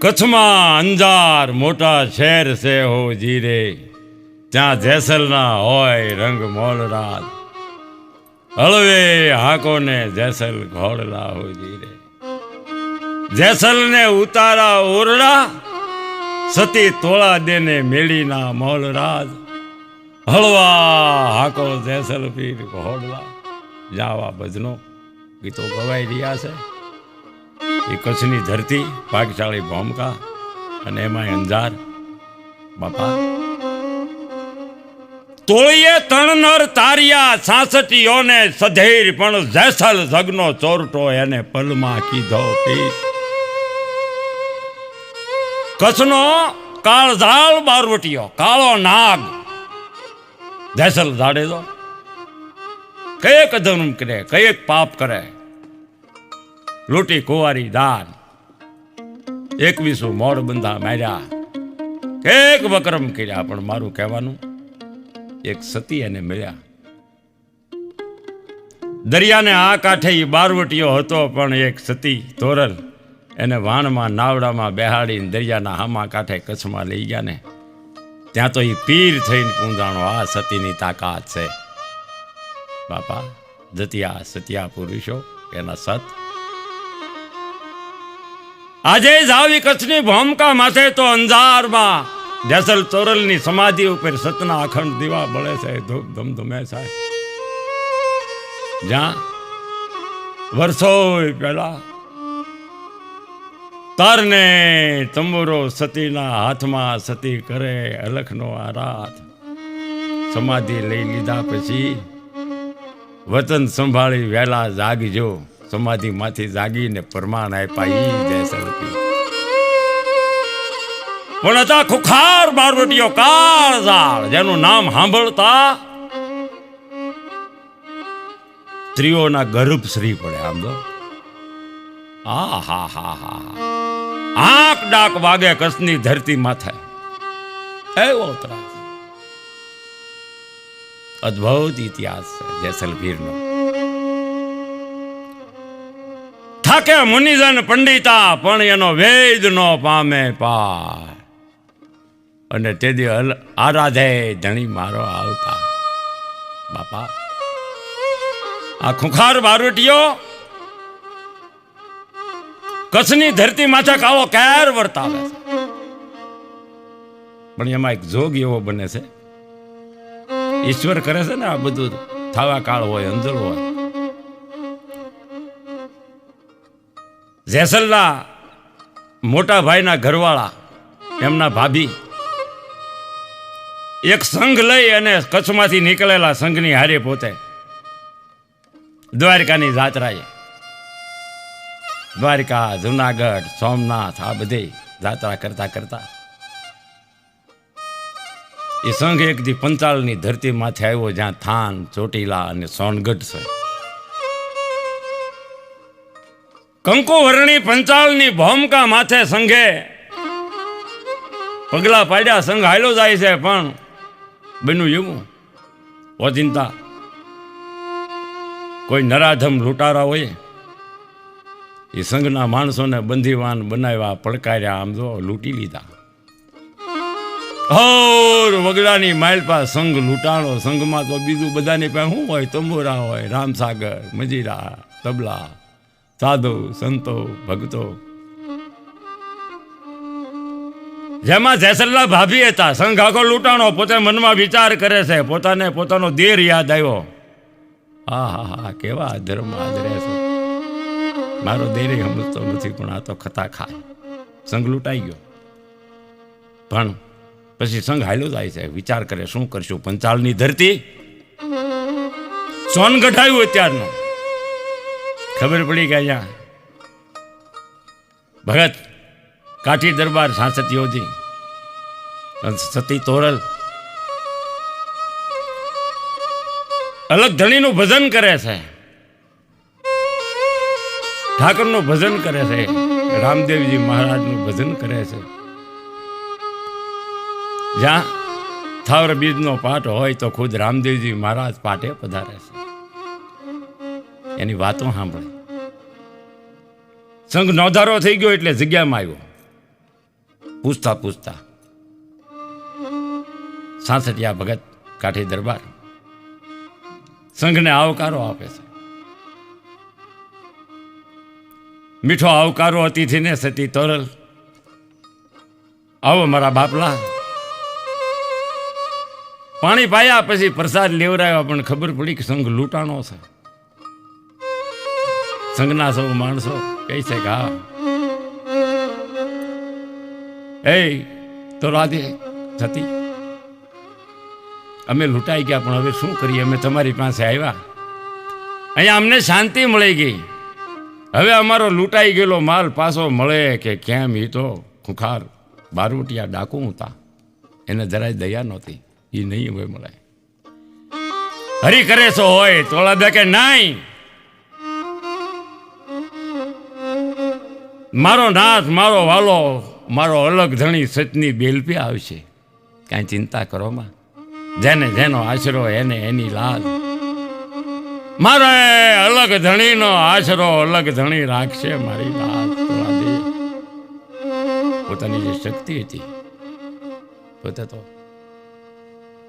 કચ્છમાં અંજાર મોટા શહેર છે હો જીરે, ત્યાં જેસલના હોય રંગ મોલરાત, હળવે હાકોને જેસલ ઘોડલા હો જીરે. જેસલને ઉતારા ઓરડા, સતી તોળા દેને મેળીના મોલરાજ, હળવા હાકો જેસલ પીર ઘોડલા. જાવા ભજનો ગીતો ગવાઈ રહ્યા છે. એ કચ્છની ધરતી, ભાગશાળી ભૂમિકા, અને એમાં અંજાર બાપા. તોળીએ તણનર તારિયા સાસટીઓને સધેર, પણ જેસલ જગનો ચોરટો એને પલમાં કીધો પીર. કચ્છનો કાળઝાળ બારવટીયો, કાળો નાગ જેસલ જાડેજો, કયેક ધર્મ કરે, કયેક પાપ કરે, લૂંટી કુંવારી દાન, 21 મોડ બંધા માર્યા, એક વક્રમ કર્યા. પણ મારું કહેવાનું, એક સતી એને મળ્યા. દરિયાને આ કાંઠે ઈ બારવટીયો હતો, પણ એક સતી તોરલ એને વાણમાં નાવડામાં બેહાડીને દરિયાના હામા કાંઠે કચ્છમાં લઈ ગયા ને, ત્યાં તો એ પીર થઈને પૂંજાણો. આ સતીની તાકાત છે બાપા. જતિયા સત્યા પુરુષો એના સત. આજે જ આવી કચ્છની ભૂમિકા માથે તો અંજારમાં જેસલ તોરલની સમાધિ ઉપર સતના અખંડ દીવા બળે છે, ધૂપ ધમધમે છે. જ્યાં વર્ષો પહેલા તારને તંબુરો સતીના હાથમાં, સતી કરે અલખનો આરાધ. સમાધિ લઈ લીધા પછી વતન સંભાળી વહેલા જાગજો, સમાધિ માંથી જાગીને પરમાન આપ્યા જેસલ પીર. પણ હતા ખુખાર બારવટીયો કાળઝાળ, જેનું નામ સાંભળતા સ્ત્રીઓના ગર્ભ શ્રી પડે. આમ તો આ હા હા હા, આંખ ડાક વાગે કચ્છની ધરતી માથે. એવો ત્રાસ, અદ્ભુત ઇતિહાસ છે જેસલપીરનો. થાકે મુનિજન પંડિતા, પણ એનો વેદ નો પામે પાર. અને તે દી આરાધે ધણી મારો આવતા બાપા. આ ખુખાર બારવટીયો કચ્છની ધરતી માથે કાળો કેર વર્તાવે છે. પણ એમાં એક જોગ એવો બને છે, ઈશ્વર કરે છે ને આ બધું. થાવા કાળ હોય, અંજળ હોય. જેસલના મોટા ભાઈના ઘરવાળા, એમના ભાભી, એક સંઘ લઈ અને કચ્છમાંથી નીકળેલા સંઘની હારે પોતે દ્વારકાની જાત્રાએ, દ્વારકા, જુનાગઢ, સોમનાથ, આ બધી જાત્રા કરતા કરતા એ સંઘ એક દી પંચાળની ધરતી માથે આવ્યો, જ્યાં થાન, ચોટીલા અને સોનગઢ છે. કંકુ વર્ણી પંચાળની ભૂમિકા માથે સંઘે પગલા પાડ્યા. સંઘ હાલ્યો જાય છે, પણ બન્યું એવું ઓચિંતા કોઈ નરાધમ લૂંટારા હોય એ સંઘના માણસોને બંધીવાન બનાવ્યા, પડકાર્યા, આમ જો લૂંટી લીધા. હોર વગડાની માઇલ પાસે સંઘ લૂંટાણો. સંઘમાં તો બીજું બધાની પાસે શું હોય? તંબુરા હોય, રામસાગર, મજીરા, તબલા, સાધુ, સંતો, ભક્તો. જેમાં જેસલના ભાભી હતા. સંઘ આખો લૂંટાણો. પોતે મનમાં વિચાર કરે છે, પોતાને પોતાનો દેર યાદ આવ્યો. હા હા હા, કેવા ધર્મ આદરે છે. મારો દેરે સમજતો નથી, પણ આ તો ખતા ખાય. સંઘ લૂંટાઈ ગયો. પણ પછી સંઘ હાલ્યો જાય છે, વિચાર કરે શું કરશું. પંચાળની ધરતી, સોનગઢ આવ્યું અત્યારનું. ખબર પડી કે અહીંયા ભગત કાઠી દરબાર સાંસતીઓજી સતી તોરલ અલગ ધણીનું ભજન કરે છે, ઠાકરનું ભજન કરે છે, રામદેવજી મહારાજનું ભજન કરે છે. જ્યાં થાવર બીજનો પાઠ હોય તો ખુદ રામદેવજી મહારાજ પાઠે પધારે છે. એની વાતો સાંભળે. સંઘ નોંધારો થઈ ગયો એટલે જગ્યામાં આવ્યો. પૂછતા પૂછતા સાસઠિયા ભગત કાઠી દરબાર સંઘને આવકારો આપે છે. મીઠો આવકારો અતિથિને સતી તોરલ, આવો મારા બાપલા. પાણી પાયા પછી પ્રસાદ લેવરાયો, પણ ખબર પડી કે સંઘ લૂંટાણો છે. સંઘના સૌ માણસો કહે છે કે હા એ તો રાધે થતી, અમે લૂંટાઈ ગયા, પણ હવે શું કરીએ? અમે તમારી પાસે આવ્યા, અહીંયા અમને શાંતિ મળી ગઈ. હવે અમારો લૂંટાઈ ગયેલો માલ પાછો મળે કે કેમ? એ તો ખુખાર બારોટિયા ડાકુ હતા, એને જરાય દયા નહોતી. એ નહીં હવે મળે. હરી કરે છો હોય તોળા બે કે નહીં, મારો નાથ, મારો વાલો, મારો અલગ ધણી સચની બેલપી આવશે. કાંઈ ચિંતા કરોમાં, જેને જેનો આશરો એને એની લાલ. મારે અલગ ધણીનો આશરો અલગ ધણી રાખશે મારી લાલ. પોતાની જે શક્તિ હતી, પોતે તો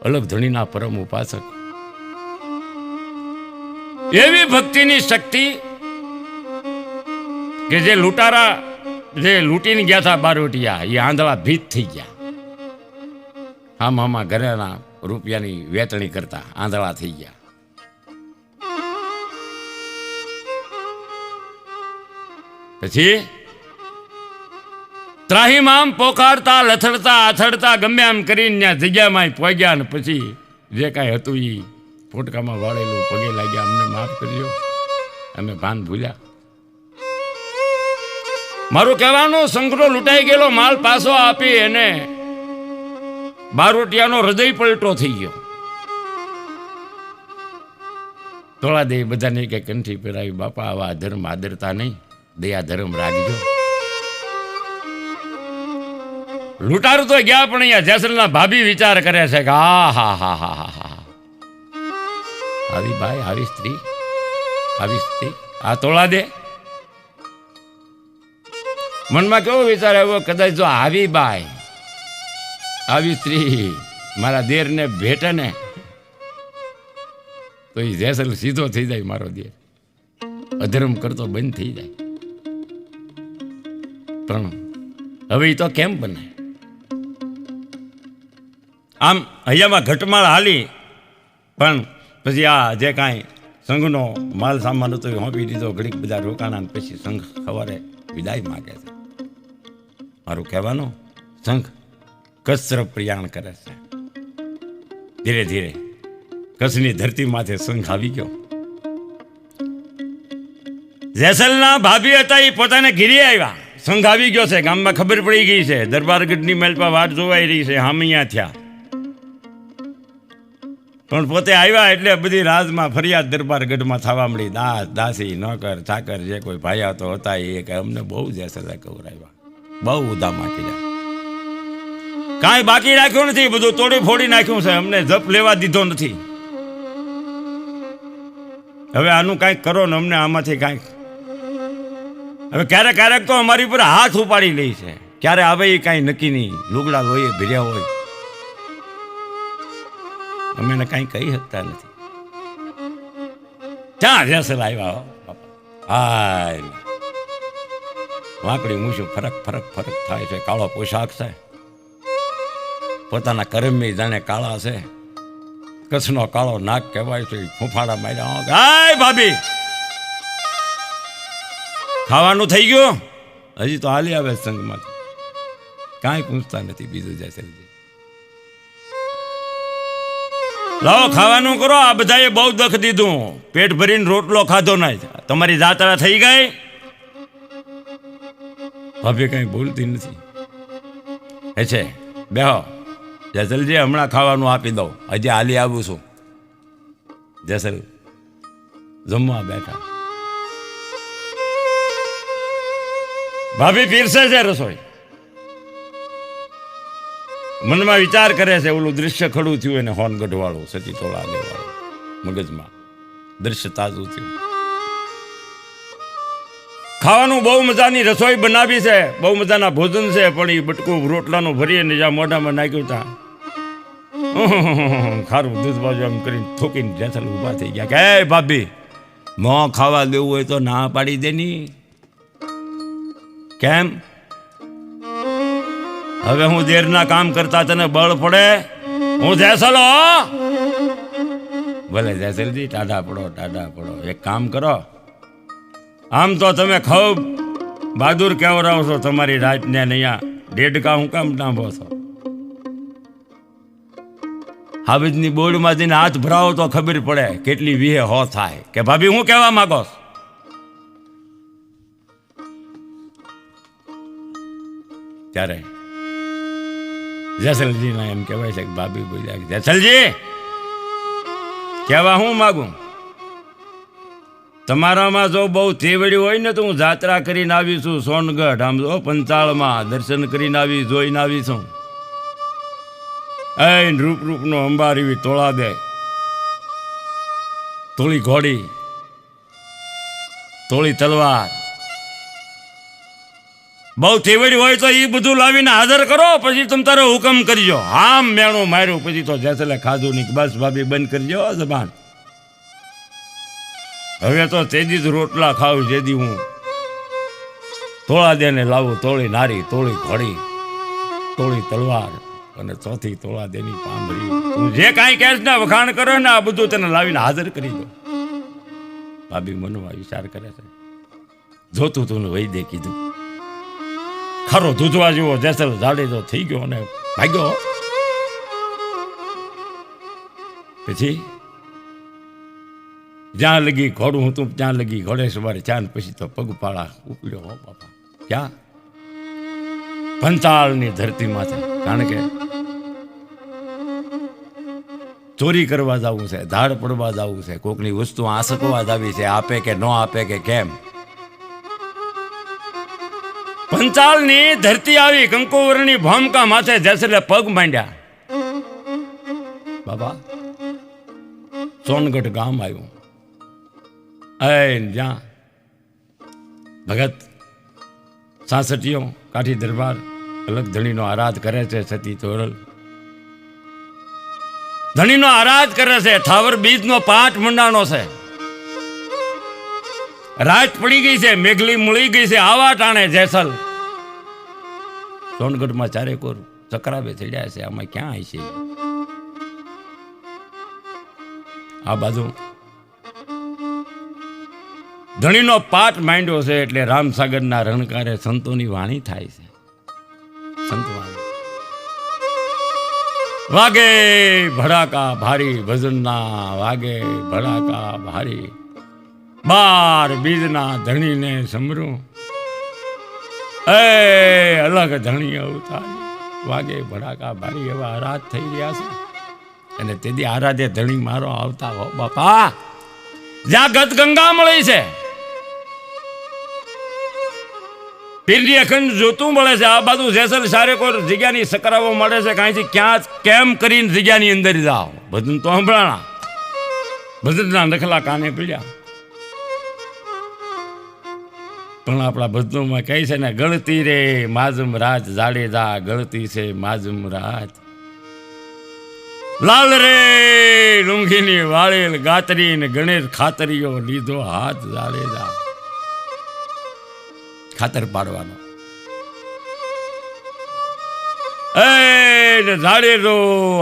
અલગ ધણીના પરમ ઉપાસક. એવી ભક્તિની શક્તિ કે જે લૂંટારા જે લૂંટીને ગયા હતા બારોટિયા, એ આંધળા ભીત થઈ ગયા. આમાં ઘરેના રૂપિયાની વેચણી કરતા આંધળા થઈ ગયા. પછી ત્રાહીમામ પોકારતા લથડતા અથડતા ગમે એમ કરીને ત્યાં જગ્યામાં પહોંચ્યા. ને પછી જે કાંઈ હતું એ પોટકામાં વાળેલું પગે લાગ્યા, અમને માફ કરજો, અમે ભાન ભૂલ્યા. મારું કહેવાનું, સંઘનો લૂંટાઈ ગયેલો માલ પાછો આપી એને બારોટિયાનો હૃદય પલટો થઈ ગયો. તોળા દે બધાને કે કંઠી પહેરાવી, બાપા આવા ધર્મ આદરતા નહીં, દયા ધર્મ રાખજો. લૂંટારું તો ગયા, પણ અહીંયા જેસલના ભાભી વિચાર કરે છે કે હા હા હા હા હા હા, આવી ભાઈ, આવી સ્ત્રી, આવી સ્ત્રી આ તોળા દે. મનમાં કેવો વિચાર આવ્યો, કદાચ જો આવી બાઈ, આવી સ્ત્રી મારા દેરને ભેટે ને તો એ જેસલ સીધો થઈ જાય, મારો દેર અધર્મ કરતો બંધ થઈ જાય. પણ હવે એ તો કેમ બને? આમ હૈયામાં ઘટમાળ હાલી, પણ પછી આ જે કાંઈ સંઘનો માલ સામાન હતો એ હોંપી દીધો. ઘડીક બધા રોકાણા, પછી સંઘ સવારે વિદાય માગે છે. મારું કહેવાનું, સંઘ કચ્છ પ્રયાણ કરે છે. ધીરે ધીરે કચ્છની ધરતી માથે સંઘ આવી ગયો. જેસલના ભાભી હતા એ પોતાને ઘીરી આવ્યા. સંઘ આવી ગયો છે, ગામમાં ખબર પડી ગઈ છે, દરબારગઢની મેલપા વાટ જોવાઈ રહી છે, હામિયા થયા. પણ પોતે આવ્યા એટલે બધી રાજમાં ફરિયાદ દરબારગઢમાં થવા મળી. દાસ દાસી નોકર ચાકર જે કોઈ ભાયા તો હતા એ કે અમને બહુ જેસલે કવરાવ્યા, બહુ ઉદામાં કર્યા, કાંઈ બાકી રાખ્યું નથી, બધું તોડી ફોડી નાખ્યું છે, અમને જપ લેવા દીધો નથી. હવે આનું કાંઈક કરો ને અમને આમાંથી કાંઈક. હવે ક્યારેક ક્યારેક તો અમારી ઉપર હાથ ઉપાડી લે છે, ક્યારે આવે એ કાંઈ નક્કી નહીં. લુગડા લોહીએ ભીર્યા હોય, અમે એને કાંઈ કહી શકતા નથી. ક્યાં જેસલ આવ્યા? હાય, વાંકડી મૂછું ફરક ફરક ફરક થાય છે, કાળો પોશાક છે, પોતાના કરમી જાણે કાળા છે, કચ્છનો કાળો નાક કહેવાય છે, ફૂફાડા માર્યા. હાય ભાભી, ખાવાનું થઈ ગયું? હજી તો હાલી આવે સંઘમાંથી, કાંઈ પૂછતા નથી. બીજું જેસલજી, લાવો ખાવાનું કરો. આ બધાએ બહુ દખ દીધું, પેટ ભરીને રોટલો ખાધો નહીં. તમારી જાત્રા થઈ ગઈ? ભાભી કઈ બોલતી નથી. હે છે, બેહો જેસલજી, હમણાં ખાવાનું આપી દઉં, હજી હાલી આવું છું. જેસલ જમવા બેઠા. ભાભી પીરસે છે રસોઈ. મનમાં વિચાર કરે છે, ઓલું દૃશ્ય ખડું થયું એને હોનગઢ વાળું, સતી તોળા લેવાળું, મગજમાં દ્રશ્ય તાજું થયું. ખાવાનું બહુ મજાની રસોઈ બનાવી છે, બહુ મજાના ભોજન છે, પણ એ બટકું રોટલાનું ભરીને જ્યાં મોઢામાં નાખ્યું તા ખારું દૂધ બાજુ એમ કરીને થોકીને જેસલ ઊભા થઈ ગયા કે એ ભાભી મોં ખાવા દેવું હોય તો ના પાડી દેની. કેમ હવે હું દેરના કામ કરતા તને બળ પડે? હું જેસલ હો. ભલે જેસલજી ટાઢા પડો. એક કામ કરો, આમ તો તમે ખૂબ બહાદુર કેવરાવ છો, તમારી રાતને અહીંયા દેડકા હું કામ નાંભો છો? હાબીજની બોર્ડમાં જઈને હાથ ભરાવો તો ખબર પડે કેટલી વિહે હો થાય. કે ભાભી હું કહેવા માંગો? ત્યારે જેસલજી ના એમ કહેવાય છે કે ભાભી બોલ્યા, જેસલજી કહેવા હું માગું, તમારામાં જો બહુ થેવડી હોય ને તો હું જાત્રા કરીને આવી છું સોનગઢ, આમ જો પંચાળમાં દર્શન કરીને આવી, જોઈને આવી છું. રૂપનો અંબાર એવી તોળા દે, તોળી ઘોડી, તોળી તલવાર, બહુ થેવડી હોય તો એ બધું લાવીને હાજર કરો, પછી તમે તારો હુકમ કરજો. આમ મેણું માર્યું પછી તો જેસલે ખાધું નહીં. બસ ભાભી બંધ કરજો જબાન. હવે તો તેજી જ રોટલા ખાવું, જેદી હું તોળા દેને લાવું, તોળી નારી, તોળી ઘોડી, તોળી તલવાર અને ચોથી તોળા દેની પાંભરી. તું જે કાંઈ કહેશ ને વખાણ કરો ને આ બધું તને લાવીને હાજર કરી દો. ભાભી મનમાં વિચાર કરે છે, જોતું તું વહી દે કીધું. ખરો ધૂજવા જેવો જેસલ જાડેજો થઈ ગયો અને ભાગ્યો. પછી જ્યાં લગી ઘોડું હતું ત્યાં લગી ઘોડે સવારે ચાંદ પછી તો પગપાળા ઉપડ્યો. હો બાપા, ક્યાં? પંચાળની ધરતીમાંથી. કારણ કે ચોરી કરવા જવું છે, ધાડ પડવા જવું છે, કોકની વસ્તુ આસકવા જાવી છે, આપે કે ન આપે કે કેમ. પંચાળની ધરતી આવી, કંકુવરની ભૂમિકા માથે જેસલે પગ માંડ્યા. બાબા સોનગઢ ગામ આવ્યું. જ્યાં ભગત સાસટીઓ કાઠી દરબાર અલગ ધણીનો આરાધ કરે છે. સતી તોરલ ધણીનો આરાધ કરે છે. થાવર બીજનો પાઠ મંડાણો છે. રાત પડી ગઈ છે, મેઘલી મળી ગઈ છે. આવા ટાણે જેસલ સોનગઢમાં ચારેકોર ચકરાવે ચડ્યા છે. આમાં ક્યાં આવી છે? આ બાજુ ધણીનો પાઠ માંડ્યો છે એટલે રામસાગરના રણકારે સંતોની વાણી થાય છે. સંતવાણી વાગે ભડાકા ભારી, ભજનના વાગે ભડાકા ભારી, 12 બીજના ધણીને સમરું, અલગ ધણી અવતારી, વાગે ભડાકા ભારી. એવા આરાધ થઈ રહ્યા છે. અને તેથી આરાધે ધણી મારો આવતા હો બાપા. જ્યાં ગત ગંગા મળી છે, પીરની અખંડ જોતું મળે છે. આ બાજુ જેસલ સારેકોર જગ્યાની સકરાવો મળે છે. કાંઈથી ક્યાં કેમ કરીને જગ્યાની અંદર જાઓ. ભજન તો સંભળાણા, ભજનના નખલા કાને પીડ્યા. પણ આપણા ભજનોમાં કહે છે ને, ગળતી રે માજમ રાજ જાડેજા, ગળતી છે માજમ રાજ. લાલ રે લુંગીની વાળેલ ગાતરી ને ગણેશ ખાતરીઓ લીધો હાથ જાડેજા. ખાતર પાડવાનો જાડેજો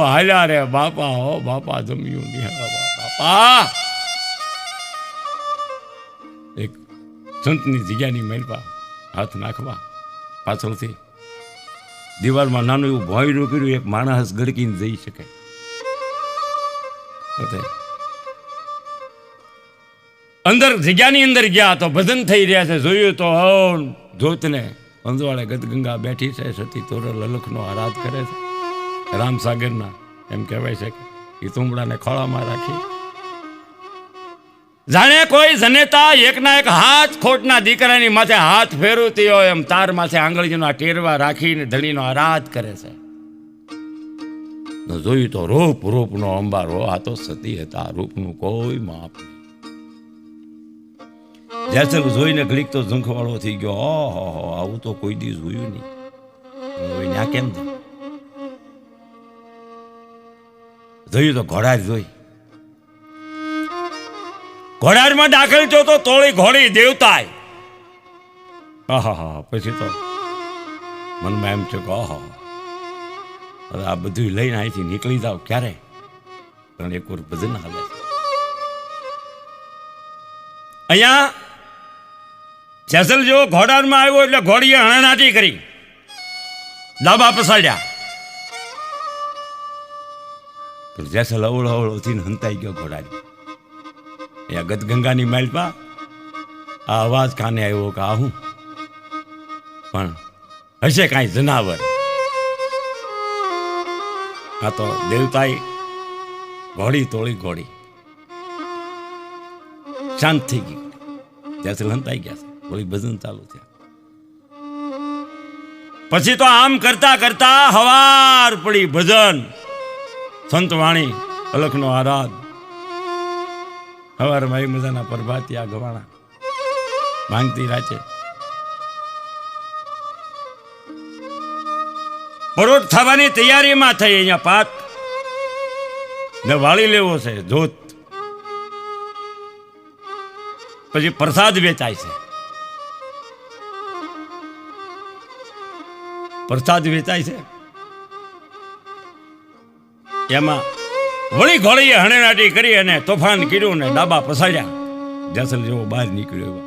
હાલ્યા રે બાપા. હો બાપા જમ્યું નિહાળવા બાપા. એક સંતની જગ્યાની મહેલપા હાથ નાખવા પાછળથી દિવાલમાં નાનું એવું ભોંયરું કર્યું. એક માણસ ગડકીને જઈ શકે. અંદર જગ્યાની અંદર ગયા તો ભજન થઈ રહ્યા છે. જોયું તો જોતને અંજવાળે ગદગંગા બેઠી છે. સતી તોરલ અલખનો આરાધ કરે છે. રામસાગરના એમ કહેવાય છે કે એ તુંબડાને ખોળામાં રાખી જાણે કોઈ જનેતા એકના એક હાથ ખોટના દીકરાની માથે હાથ ફેરવતી હોય એમ તાર માથે આંગળીના ટેરવા રાખીને ધણીનો આરાધ કરે છે. જોયું તો રૂપનો અંબાર હો. આ તો સતી હતા, રૂપનું કોઈ માપ નહીં. જેસલ જોઈને ઘડીક તો ઝંખવાળો થઈ ગયો. ઓહો, આવું તો કોઈ દી જોયું નહીં. ત્યાં કેમ છે? જોયું તો ઘોડાર જોઈ. ઘોડારમાં દાખલ થયો તો તોળી ઘોડી દેવતાય. આહા, પછી તો મનમાં એમ છે કે આહા, હવે આ બધું લઈને અહીંથી નીકળી જાવ ક્યારે? કારણ એક વાર ભજન હાલે છે. અહીંયા જેસલ જેવો ઘોડારમાં આવ્યો એટલે ઘોડીએ હણાનાટી કરી, ડાબા પસાડ્યા. જેસલ અવળો અવળોથી હંતાઈ ગયો ઘોડાની. અહીંયા ગદગંગાની માલપા આ અવાજ કાને આવ્યો કે આ હું પણ હશે કાંઈ જનાવર. આ તો દેવતાએ ઘોડી તોળી ઘોડી શાંત થઈ ગઈ. જેસલ હંતાઈ ગયા છે. વળી ભજન ચાલુ થયા. પછી તો આમ કરતા કરતા હવાર પડી. ભજન સંતવાણી અલખનો આરાધ હવાર મારી મજાના પ્રભાતિયા ગવાણા માંગતી રાચે. પરોઢ થવાની તૈયારીમાં થઈ. અહીંયા પાક ને વાળી લેવો છે ધોત. પછી પ્રસાદ વેચાય છે. પ્રસાદ વેચાય છે એમાં વળી ઘોડીએ હણેનાટી કરી અને તોફાન કર્યું ને ડાબા પસાડ્યા. જેસલ જેવો બહાર નીકળ્યો એવા.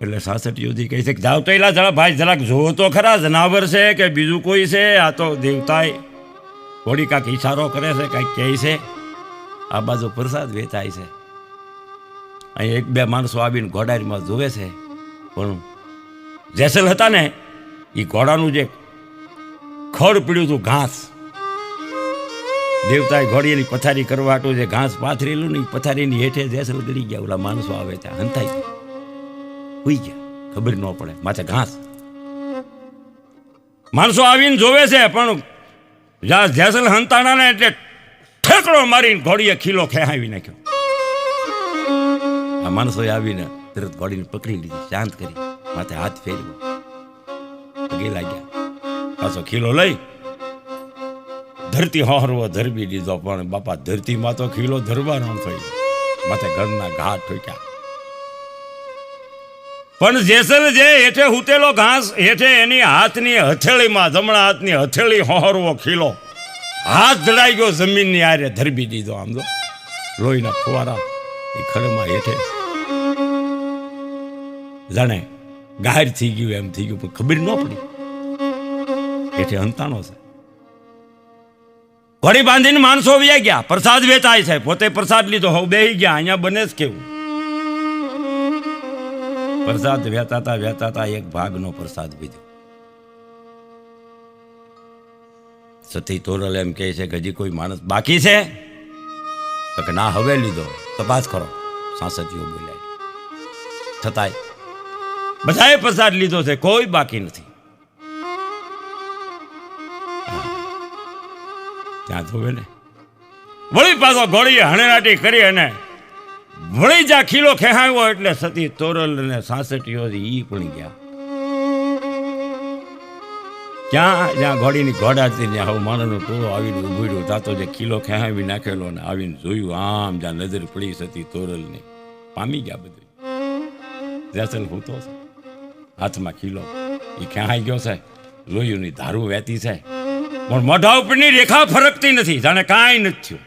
એટલે 66 યોધી કહે છે કે જાવ તો એલા જરા ભાઈ જરાક જોવો તો ખરા જનાવર છે કે બીજું કોઈ છે. આ તો દેવતાએ ઘોડી કાંઈક ઈશારો કરે છે, કાંઈક કહે છે. આ બાજુ પ્રસાદ વેચાય છે. અહીં એક બે માણસો આવીને ઘોડારીમાં જોવે છે. પણ જેસલ હતા ને એ ઘોડાનું જે ખડ પીડ્યું હતું ઘાસ, દેવતાએ ઘોડીની પથારી કરવા હાટું જે ઘાસ પાથરેલું ને એ પથારીની હેઠે જેસલ ગળી ગયા. ઓલા માણસો આવે ત્યાં હંતાઈ હુઈ ગયા, ખબર ન પડે માથે ઘાસ. માણસો આવીને જોવે છે પણ જેસલ હંતાણા ને એટલે ઠેકડો મારીને ઘોડીએ ખીલો ખેહાવી નાખ્યો. આ માણસોએ આવીને તરત ઘોડીને પકડી લીધી, શાંત કરી, માથે હાથ ફેરવ્યો, પગે લાગ્યા. પાછો ખીલો લઈ ધરતી હોહરવો ધરબી દીધો. પણ બાપા ધરતીમાં તો ખીલો ધરવાનો થઈ, માથે ઘરના ઘાટ ઠોક્યા. પણ જેસલ જે હેઠે હુતેલો ઘાસ હેઠે એની હાથની હથેળીમાં, જમણા હાથની હથેળી હોહરવો ખીલો હાથ જડાઈ ગયો, જમીનની આરે ધરબી દીધો. આમ તો લોહીના ફુવારા એ ખડમાં હેઠે જાણે ગાયર થઈ ગયું એમ થઈ ગયું, પણ ખબર ન પડી હેઠે હંતાણો છે. ઘોડી બાંધીને માણસો વ્યા ગયા. પ્રસાદ વેચાય છે. પોતે પ્રસાદ લીધો, હવે બેહી ગયા. અહીંયા બને જ કેવું. પ્રસાદ વેચાતા એક ભાગનો પ્રસાદ લીધો. સતી તોરલ એમ કહે છે કે હજી કોઈ માણસ બાકી છે? તો કે ના, હવે લીધો. તપાસ કરો. સાંસદીઓ બોલ્યા. છતાંય બધાએ પ્રસાદ લીધો છે, કોઈ બાકી નથી. ત્યાં જોવે ને વળી પાછો ઘોડીએ હણેનાટી કરી અને વળી જ્યાં ખીલો ખેહાવ્યો એટલે સતી તોરલ ને 66 ઈ પણ ગયા. ક્યાં? જ્યાં ઘોડીની ઘોડા હતી ત્યાં હવે માણસનો ટોળો આવીને ઉભી રહ્યો. ત્યાં તો જે ખીલો ખેહાવી નાખેલો ને આવીને જોયું, આમ જ્યાં નજર પડી સતી તોરલની, પામી ગયા બધું. જેસલ હૂતો છે, હાથમાં ખીલો એ ખેહાઈ ગયો છે, લોહીની ધારું વહેતી છે, પણ મોઢા ઉપરની રેખા ફરકતી નથી, જાણે કાંઈ નથી થયું.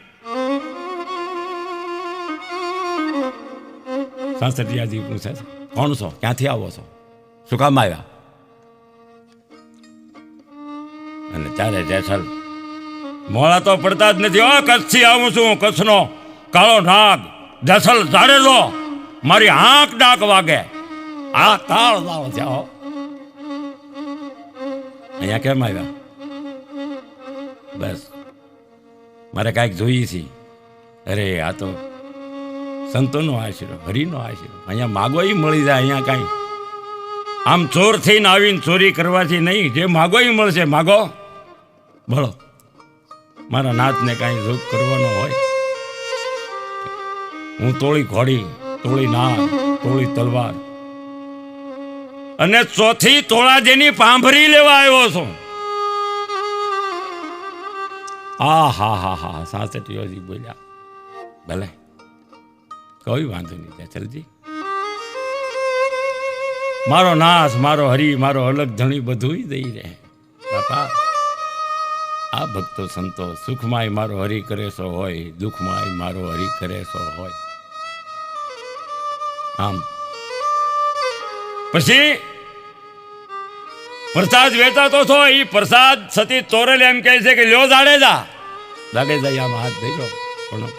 સાંસઠિયાજી પૂછે છે, કોણ છો? ક્યાંથી આવો છો? શું કામ આવ્યા? અને ત્યારે જેસલ મોડા તો પડતા જ નથી. ઓ, કચ્છથી આવું છું, કચ્છનો કાળો નાગ જેસલ જાડેજો, મારી આંખ ડાક વાગે. આ કાળ દાવ છે. અહીંયા કેમ આવ્યા? બસ મારે કાંઈક જોઈએ છે. અરે આ તો સંતોનો આશરો, હરિનો આશરો. અહીંયા માગો એ મળી જાય. અહીંયા કાંઈ આમ ચોર થઈને આવીને ચોરી કરવાથી નહીં, જે માગો એ મળશે. માગો, બોલો. મારા નાથને કાંઈ જોગ કરવાનો હોય, હું તોળી ઘોડી તોળી નાર, તોળી તલવાર અને ચોથી તોળાદેની પાંભરી લેવા આવ્યો છું. હા સાસટીઓજી બોલ્યા, ભલે કોઈ વાંધો નહીં જેસલજી, મારો નાથ, મારો હરી, મારો અલગ ધણી બધું દઈ રહે. બાપા આ ભક્તો સંતો સુખમાંય મારો હરી કરે સો હોય, દુઃખમાંય મારો હરી કરે સો હોય. આમ પછી પ્રસાદ વેચાતો હતો. એ પ્રસાદ સતી તોરેલ એમ કહે છે કે લ્યો જાડેજા. જાડેજા આમ હાથ ધર્યો, પણ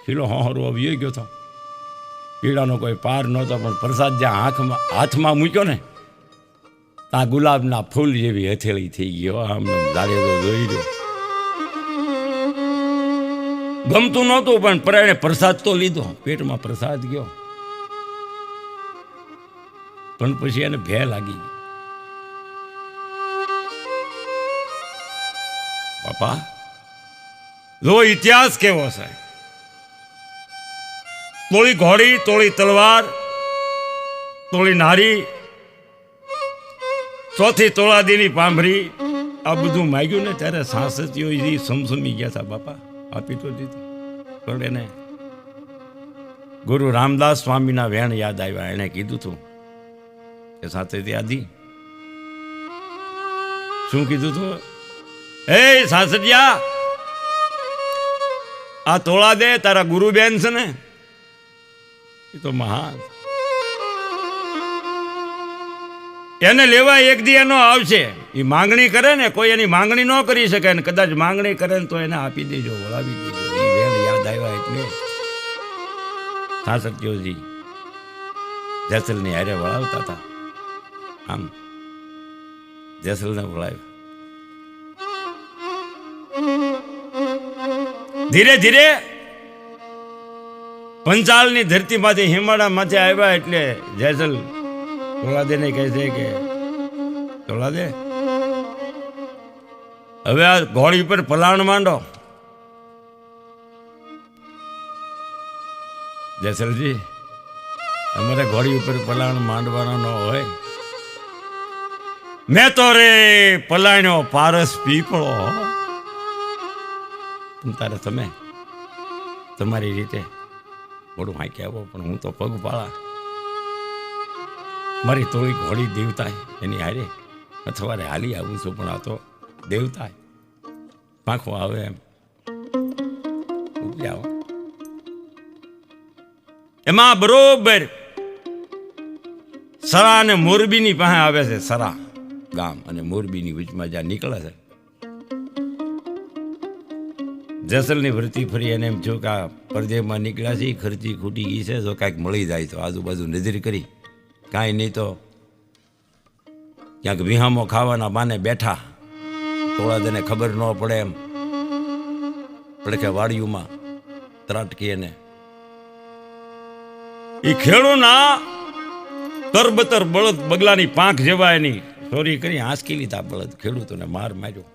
ખીલો હોહરો આવી ગયો હતો. પીડાનો કોઈ પાર નહોતો, પણ પ્રસાદ જ્યાં હાથમાં મૂક્યો ને ત્યાં ગુલાબના ફૂલ જેવી હથેળી થઈ ગયો. આમ જાડેજો જોઈ રહ્યો, ગમતું નહોતું, પણ પરાણે પ્રસાદ તો લીધો, પેટમાં પ્રસાદ ગયો. પણ પછી એને ભે લાગી ગઈ. બાપા જો ઇતિહાસ કેવો છે, તોળી ઘોડી, તોળી તલવાર, તોળી નારી, ચોથી તોળાદીની પાંભરી, આ બધું માગ્યું ને ત્યારે સાસતીઓ સમસમી ગયા હતા. બાપા આપી તો દીધું, પણ એને ગુરુ રામદાસ સ્વામીના વેણ યાદ આવ્યા. એણે કીધું હતું કે સાસતી આદિ શું કીધું હતું? એ સાસરિયા, આ તોળા દે, તારા ગુરુબેન છે ને એ તો મહાન, એને લેવા એક દી એનો આવશે. એ માંગણી કરે ને, કોઈ એની માંગણી ન કરી શકે, ને કદાચ માંગણી કરે ને તો એને આપી દેજો, વળાવી દેજો. એ વેણ યાદ આવ્યા એટલે સાસટીઓજી જેસલની હારે વળાવતા હતા. આમ જેસલને વળાવ્યો. ધીરે ધીરે પંચાલની ધરતીમાંથી હિમાળા માથે આવ્યા એટલે જેસલ તોળાદેને કહે છે કે તોળાદે, હવે આ ઘોડી પર પલાણ માંડો. જેસલજી, અમારે ઘોડી ઉપર પલાણ માંડવાનો ન હોય. મેં તો રે પલાણ્યો પારસ પીપળો. તારે તમે તમારી રીતે મોડું હાંકી આવો, પણ હું તો પગપાળા. મારી તોળી ઘોડી દેવતા એની હારે અથવારે હાલી આવું છું, પણ આ તો દેવતા પાંખો આવે એમ ઉપરી આવો. એમાં બરોબર સરા અને મોરબીની પાસે આવે છે. સરા ગામ અને મોરબીની વચમાં જ્યાં નીકળે છે. જેસલની વૃત્તિ ફરી એને એમ થયું કે આ પરદેશમાં નીકળ્યા છે, ખર્ચી ખૂટી ગઈ છે, જો કાંઈક મળી જાય તો. આજુબાજુ નજર કરી, કાંઈ નહીં તો ક્યાંક વિહામો ખાવાના બાને બેઠા. તોળાદેને ખબર ન પડે એમ પડખે વાડીઓમાં ત્રાટકી. એને એ ખેડૂના તરબતર બળદ બગલાની પાંખ જેવા એની ચોરી કરી આંસકી લીધા. બળદ ખેડૂતોને માર માર્યો,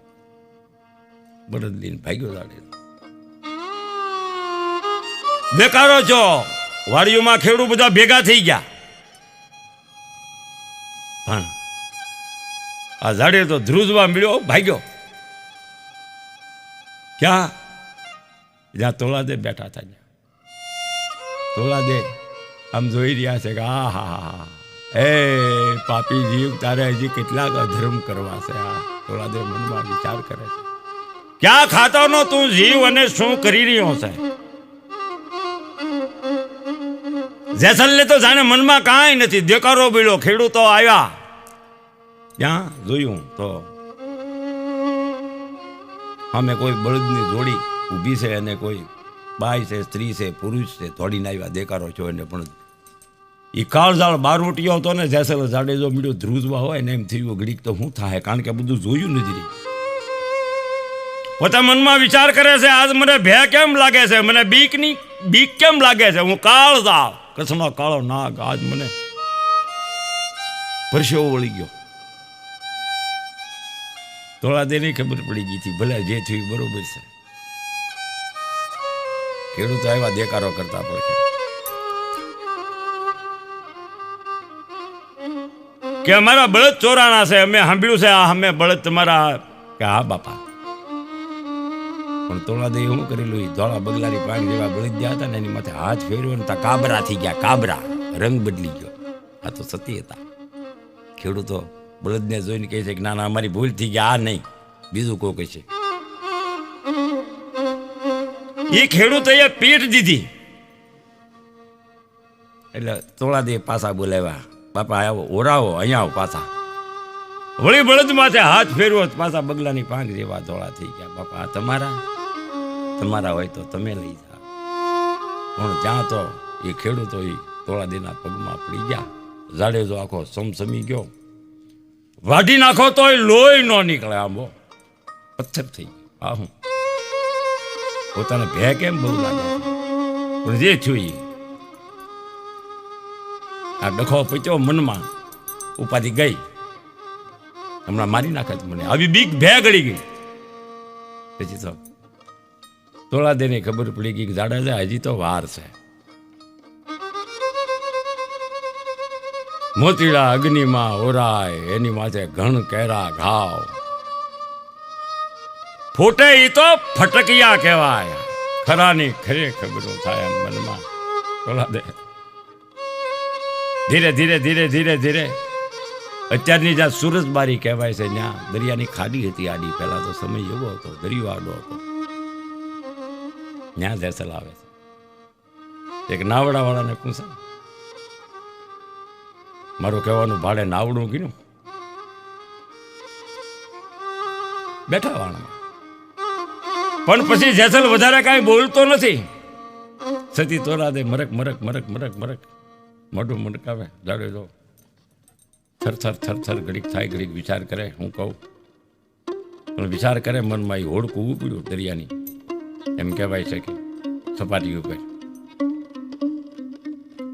બળદ લઈને ભાગ્યો. જાડે બેકારો છો. વાડીઓમાં ખેડૂત બધા ભેગા થઈ ગયા, પણ આ જાડે તો ધ્રુજવા મળ્યો, ભાગ્યો. ક્યાં? જ્યાં તોળાદે બેઠા હતા. તોળાદે આમ જોઈ રહ્યા છે કે આ હા એ પાપી જીવ, તારે હજી કેટલાક અધર્મ કરવા છે. આ તોળાદે મનમાં વિચાર કરે છે, ક્યાં ખાતાનો તું જીવ અને શું કરી રહ્યો છે? જેસલને તો જાણે મનમાં કાંઈ નથી. દેકારો બીડો, ખેડૂતો આવ્યા. ત્યાં જોયું તો અમે કોઈ બળદની જોડી ઊભી છે, અને કોઈ બાઈ છે, સ્ત્રી છે, પુરુષ છે, દોડીને આવ્યા. દેકારો છો એને પણ એ કાળઝાળ બારોટીયો હતો ને. જેસલ જાડેજો મીડો ધ્રુજવા હોય ને એમ થયું ઘડીક તો શું થાય, કારણ કે બધું જોયું નથી. પોતા મનમાં વિચાર કરે છે, આજ મને ભે કેમ લાગે છે, મને બીક કેમ લાગે છે? હું કાળઝાળ કચ્છનો કાળો નાગ, આજ મને પરસેવો વળી ગયો. તોળાદેની ખબર પડી ગઈ હતી, ભલે જે થયું બરોબર છે. ખેડૂતો આવ્યા દેકારો કરતા પડે. કે અમારા બળદ ચોરાણા છે, અમે સાંભળ્યું છે આ અમે બળદ તમારા, કે હા બાપા. પણ તોળાદે શું કરેલું, એ ધોળા બગલાની પાંખ જેવા બળદ ગયા હતા ને એની માથે હાથ ફેર્યો ને તા કાબરા થઈ ગયા, કાબરા, રંગ બદલી ગયો. આ તો સતી હતા. ખેડૂતો બળદને જોઈને કહે છે કે ના ના અમારી ભૂલ થઈ ગઈ, આ નહીં, બીજું કોઈ કહે છે. એ ખેડૂતોએ પીઠ દીધી એટલે તોળાદે પાછા બોલાવ્યા, બાપા આવો, ઓરાવો, અહીંયા આવો પાછા. વળી બળદ માથે હાથ ફેરવો, પાછા બગલાની પાંખ જેવા ધોળા થઈ ગયા. બાપા તમારા હોય તો તમે લઈ જાઓ. પણ જ્યાં તો એ ખેડૂતો એ તોળાદેના પગમાં પડી ગયા. જાડેજો આખો સમસમી ગયો, વાઢી નાખો તો લોહી ન નીકળે, આંબો પથ્થર થઈ ગયો. આ હું પોતાને ભે કેમ બહુ લાગે, પણ જે થયું એ આ ડખો પચ્યો મનમાં, ઉપાધિ ગઈ, હમણાં મારી નાખે મને, આવી બીક ભે ગળી ગઈ. પછી તો તોળાદેને ખબર પડી ગઈ કે જાડેજા હજી તો વાર છે. મોતીડા અગ્નિમાં ઓરાય, એની માથે ઘણ કેરા ઘાવ, ફૂટે ઈ તો ફટકિયા કહેવાય. ખરાની ખરે ખબરો થાય એમ મનમાં. તોળાદે ધીરે ધીરે ધીરે ધીરે ધીરે અત્યારની જ્યાં સુરજબારી કહેવાય છે, ત્યાં દરિયાની ખાડી હતી આડી. પહેલા તો સમય એવો હતો, દરિયો આડો હતો. ત્યાં જેસલ આવે છે. એક નાવડા વાળાને પૂછા, મારું કહેવાનું ભાડે નાવડું કીધું, બેઠા વાળામાં. પણ પછી જેસલ વધારે કાંઈ બોલતો નથી. સતી તોળાદે મરક મરક મરક મરક મરક મોઢું મડકાવે. જાડેજો થરથર થરથર ઘડીક થાય, ઘડીક વિચાર કરે, હું કહું. પણ વિચાર કરે મનમાં, એ હોડકું ઉપડ્યું દરિયાની, એમ કહેવાય છે કે સપાટી ઉપર.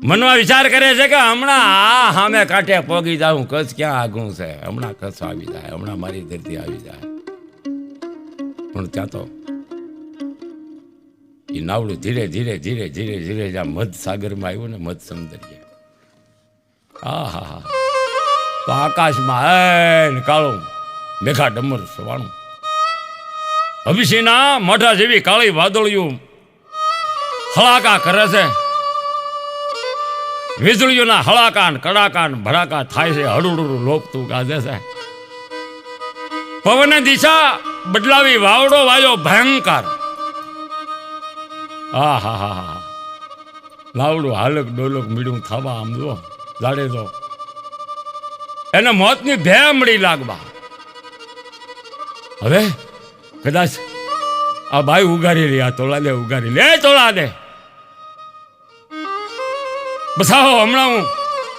મનમાં વિચાર કરે છે કે હમણાં આ સામે કાંઠે પોગી જાઉં, કચ્છ ક્યાં આગું છે, હમણાં કચ્છ આવી જાય, હમણાં મારી ધરતી આવી જાય. પણ ત્યાં તો એ નાવડું ધીરે ધીરે ધીરે ધીરે ધીરે જ્યાં મધ સાગરમાં આવ્યું ને, મધ સમુદ્ર, હા હા હા, તો આકાશમાં હે કાળું મેઘા ડમર સવાણું, હબીસીના મોઢા જેવી કાળી વાદળિયું હળાકા કરે છે. વીજળીઓના હળાકાન કડાકાન ભડાકા થાય છે, હળુડું લોપતું ગાજે છે. પવન દિશા બદલાવી વાવડો વાયો ભયંકર. હા હા હા હા, લાવડું હાલક ડોલક મીડું થવા આમ જો જાડેજો એને મોતની ભે મળી લાગવા. હવે કદાચ આ બાઈ ઉગારી લે, આ તોળાદે ઉગારી લે, તોળાદે બસાવો, હમણાં હું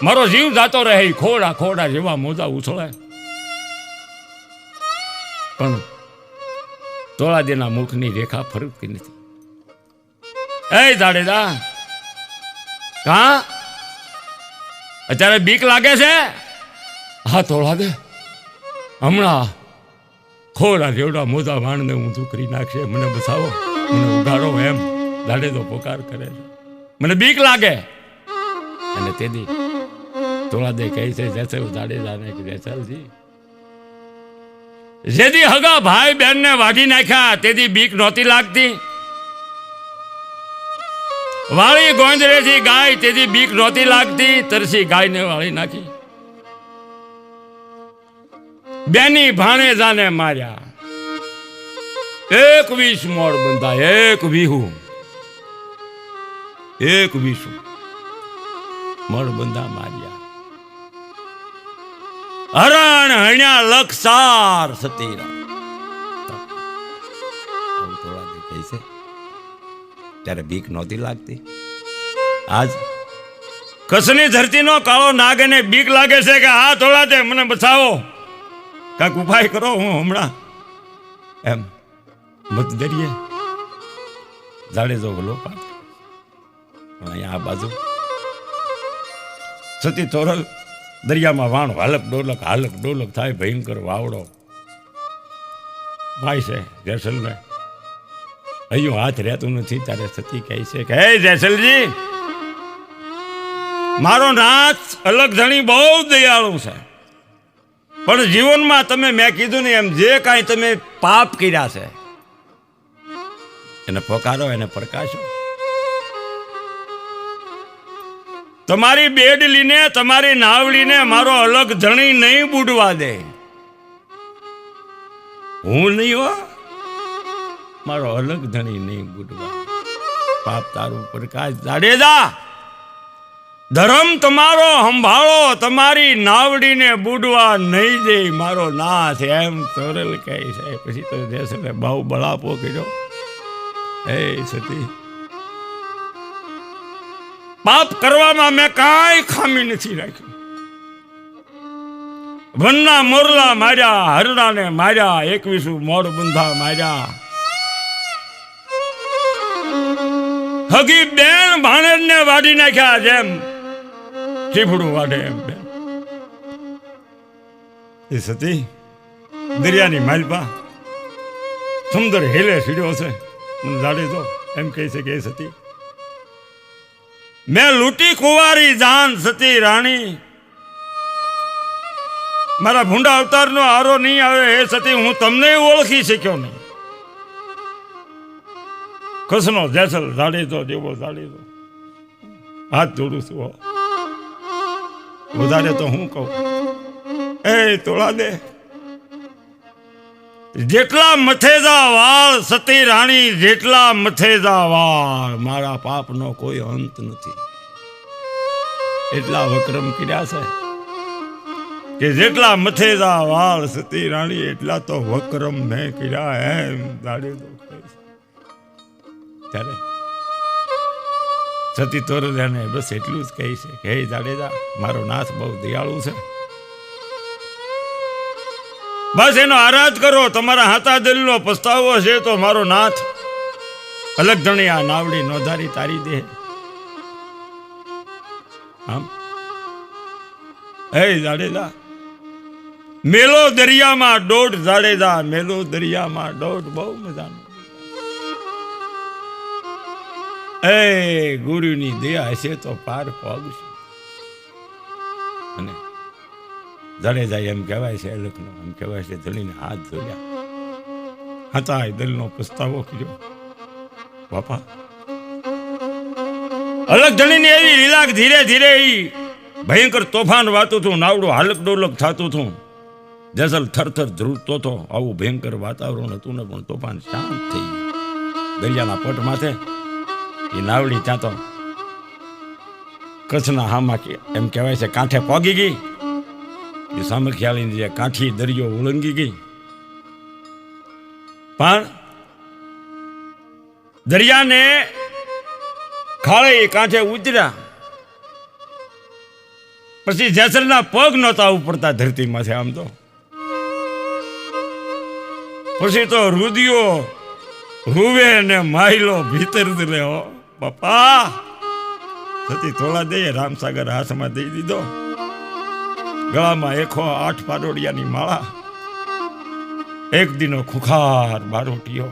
મારો જીવ જાતો રહે. ખોડા ખોડા જેવા મોજા ઉછળે. પણ તોળાદેના મુખની રેખા ફરકતી નથી. એ જાડેજા, કા અત્યારે બીક લાગે છે? હા તોળાદે, હમણાં ખોડા જેવડા મોજા વાણને ઊંધું કરી નાખશે, મને બસાવો, મને ઉગાડો, એમ જાડેજો પોકાર કરે છે, મને બીક લાગે. અને તેથી તોળાદે કહે છે જેસલ જાડેજાને કે જેસલજી, જેથી હગા ભાઈ બહેન ને વાઢી નાખ્યા તેથી બીક નહોતી લાગતી. વાળી ગોંદરેથી ગાય તેથી બીક નહોતી લાગતી. તરસી ગાયને વાળી નાખી. બેની ભાણેજાને માર્યા. 21 મોડ બંધા, 1 વીહુ 21 મોડ બંધા માર્યા. હરણ હણ્યા લક્ષાર સતીરા. થોડા દેખાય છે ત્યારે બીક નહોતી લાગતી. આજ કચ્છની ધરતીનો કાળો નાગ એને બીક લાગે છે કે આ થોડા દે, મને બચાવો, કાંઈક ઉપાય કરો, હું હમણાં એમ મત દરિયે જાડેજો ભલો પાક. પણ અહીંયા આ બાજુ સતી તોરલ દરિયામાં વાણ હાલક ડોલક થાય, ભયંકર વાવડો ભાઈ છે જેસલને. અહીંયા હાથ રહેતું નથી. ત્યારે સતી કહે છે કે હે જેસલજી, મારો નાથ અલગ ધણી બહુ દયાળુ છે. પણ જીવનમાં તમે મેં કીધું ને એમ જે કાંઈ તમે પાપ કર્યા છે એને પોકારો, એને પ્રકાશો. તમારી બેડલીને, તમારી નાવડીને મારો અલગ ધણી નહીં બુડવા દે. હું નહીં હો, મારો અલગ ધણી નહીં બુડવા. પાપ તારું પ્રકાશ જાડેજા, ધર્મ તમારો સંભાળો, તમારી નાવડીને બુડવા નહીં દે મારો નાથ. એમ તોરલ કહે છે. પછી તો જેસલે બહુ બળાપો કર્યો. હે સતી, પાપ કરવામાં મેં કાંઈ ખામી નથી રાખી. વનના મોરલા માર્યા, હરડાને માર્યા, 21 મોડ બંધા માર્યા. હગી બેન ભાણેજને વાડી નાખ્યા જેમ ચીફડું વાડે એમ. બેન એ સતી દરિયાની માલપા સુંદર હેલે સીડ્યો છે. મને જાડે તો એમ કહે છે કે એ સતી મેં લૂંટી કુંવારી જાન સતી રાણી, મારા ભૂંડા અવતારનો આરો નહીં આવે. હે સતી, હું તમને ઓળખી શક્યો નહીં. કસનો જેસલ જાડે તો જેવો જાડે તો હાથ જોડું છું. વધારે તો હું કહું, એ તોળા દે. જેટલા મથેજા વાળ સતી રાણી, જેટલા મથેજા વાળ, મારા પાપનો કોઈ અંત નથી. એટલા વક્રમ કર્યા છે કે જેટલા મથેજા વાળ સતી રાણી, એટલા તો વક્રમ મેં કર્યા. એમ દાડે તો ત્યારે સતી તોરલિયાને બસ એટલું જ કહે છે કે હે જાડેજા, મારો નાથ બહુ દયાળુ છે. બસ એનો આરાધ કરો. તમારા હાથા દિલનો પસ્તાવો છે તો મારો નાથ અલગ ધણી આ નાવડી નોધારી તારી દે. આમ હે જાડેજા, મેલો દરિયામાં દોઢ. જાડેજા, મેલો દરિયામાં દોઢ. બહુ મજાનું. એ ગુરુની દયા હશે તો પાર પગશે. અને જાડેજા એમ કહેવાય છે, લખનો એમ કહેવાય છે, ધણીને હાથ જોડ્યા હતા, દિલનો પસ્તાવો કર્યો. બાપા અલગ ધણીની એવી લીલા ધીરે ધીરે ભયંકર તોફાન વાતું હતું. નાવડું હાલક ડોલક થતું હતું. જેસલ થરથર ધ્રુજતો હતો. આવું ભયંકર વાતાવરણ હતું ને પણ તોફાન શાંત થઈ ગયું. દરિયાના પટ માથે એ નાવડી ત્યાં તો કચ્છના હામાં એમ કહેવાય છે કાંઠે પોગી ગઈ. એ સામખિયાળીની જે કાંઠી દરિયો ઉલંગી ગઈ. પણ દરિયાને ખાળે કાંઠે ઉતર્યા પછી જેસલના પગ નહોતા ઉપડતા ધરતીમાંથી. આમ તો પછી તો રુદિયો રૂવે ને માયલો ભીતર દે. હો બાપા, સતી તોળા દે. રામસાગર હાથમાં દઈ દીધો. ગળામાં 108 પાડોડિયાની માળા. એક દિનો ખુખાર બારોટિયો.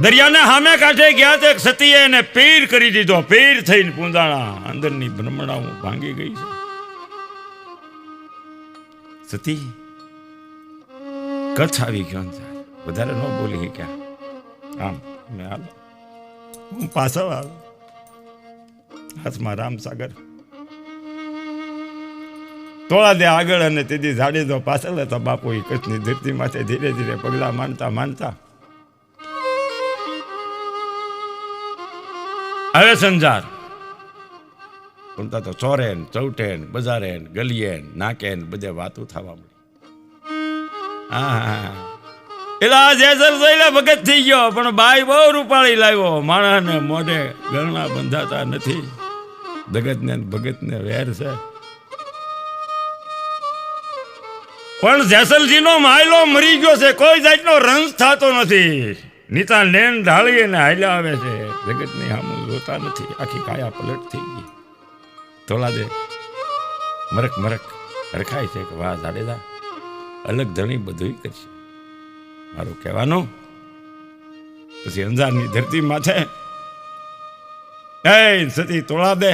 દરિયાને સામે કાંઠે ગયા તો એક સતીએ એને પીર કરી દીધો. પીર થઈને પૂંજાણા. અંદરની ભ્રમણાઓ ભાંગી ગઈ છે. સતી કચ્છ આવી ગયો. વધારે ન બોલી ક્યાં. આમ મેં હાલો, હું પાછો આવ્યો. હાથમાં રામસાગર. તોળા દે આગળ અને તેથી જાડેજો પાછળ હતા. બાપુ એ કચ્છની ધરતી માથે ધીરે ધીરે પગલા માંડતા માંડતા હવે સંજાર તો ચોરેન ચૌટેન બજારેન ગલીએન નાકેન બધે વાતું થવા મળી. હા, એલા જેસલ જોઈને ભગત થઈ ગયો. પણ બાઈ બહુ રૂપાળી લાવ્યો. માણસને મોઢે ગરણા બંધાતા નથી. જગતને ભગતને વેર છે. પણ જેસલજીનો માયલો મરી ગયો છે. કોઈ જાતનો રંજ થતો નથી. નીતા લેન ઢાળીને હાલ્યા આવે છે. જગતની સામું જોતા નથી. આખી કાયા પલટ થઈ ગઈ. તોલા દે મરક મરક હરખાય છે કે વાહ જાડેજા અલગ ધણી બધું કરશે મારું કહેવાનું. પછી અંજારની ધરતી માથે એ સતી તોળા દે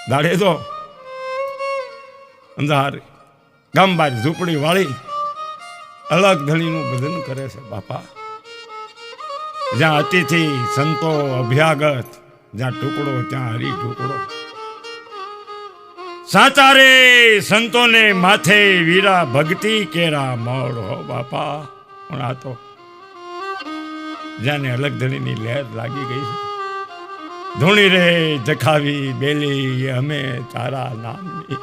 દાડે તો અંધાર ગામ બહાર ઝૂંપડી વાળી અલગ ધણીનું ભજન કરે છે બાપા. જ્યાં અતિથિ સંતો અભ્યાગત, જ્યાં ટુકડો ત્યાં હરી ટુકડો. સાચા રે સંતોને માથે વીરા ભક્તિ કેરા મોડ હો બાપા. પણ આ તો જ્યાંને અલગ ધણીની લહેર લાગી ગઈ છે. ધૂણી રે જખાવી બેલી અમે તારા નામની,